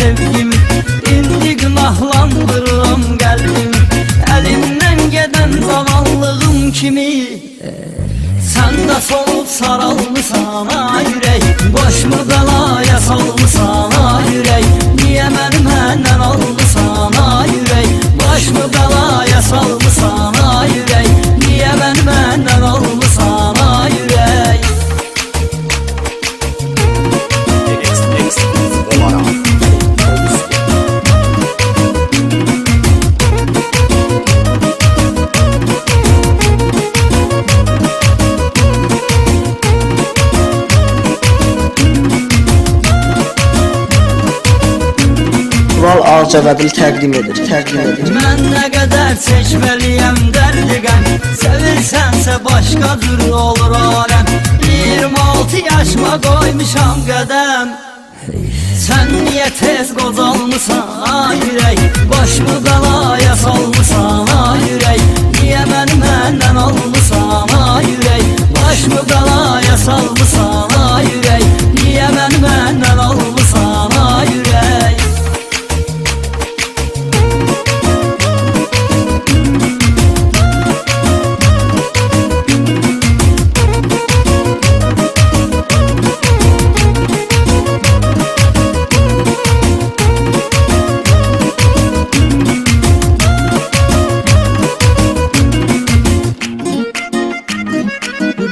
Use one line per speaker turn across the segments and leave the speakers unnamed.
sevgimi, indi günahlandırıram qəlbimi. Əlimdən gedən zavallığım kimi sən də solub saralmısan ay ürək. Başımı bəlaya salmısan ay ürək. Niyə məni məndən almısan ay ürək. Başımı bəlaya salmısan ay ürək. Niyə məni məndən almısan ay ürək.
Tural Ağcabədil təqdim edir.
Mən nə qədər çəkməliyəm dərdi qəm, sevirsənsə başqa cür olur aləm. 26 yaşıma qoymuşam qədəm, sən niyə tez qocalmısan ay ürək. Başımı bəlaya salmısan ay ürək. Niyə məni məndən almısan ay ürək. Başımı bəlaya salmısan ay ürək. Niyə məni məndən almısan ay ürək.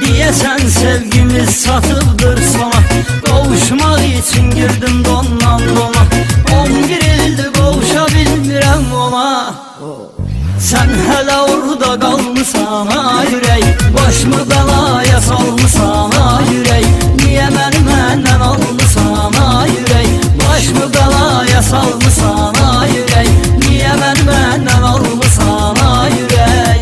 Deyəsən sevgimiz satıbdır sona, qovuşmaq için girdim dondan dona. 11 ildir qovuşa bilmirəm ona, sən hələ orada qalmısan ay ürək. Başımı bəlaya salmısan ay ürək. Niyə məni məndən almısan ay ürək. Başımı bəlaya salmısan ay ürək. Niyə məni məndən almısan ay ürək.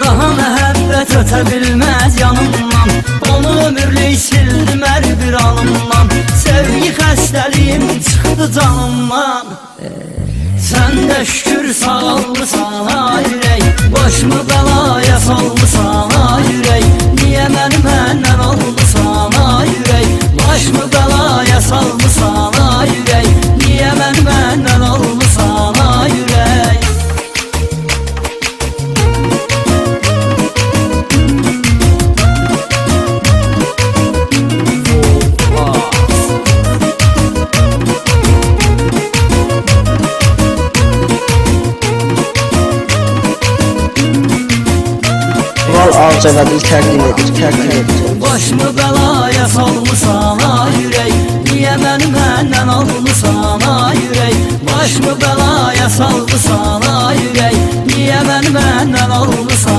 Daha məhəbbət ötə bilməz yanımdan, onu ömürlük sildim hər bir anımdan. Sevgi xəstəliyim çıxdı canımdan, sən də şükür sağalmısan ay ürək. Başımı bəlaya salmısan ay ürək. Niyə məni məndən almısan ay ürək. Başımı bəlaya salmısan ay ürək. Niyə məni məndən almısan ay ürək.
Tural Ağcabədil təqdim edir.
Başımı bəlaya salmısan ay ürək. Niyə məni məndən almısan ay ürək. Başımı bəlaya salmısan ay ürək. Niyə məni məndən almısan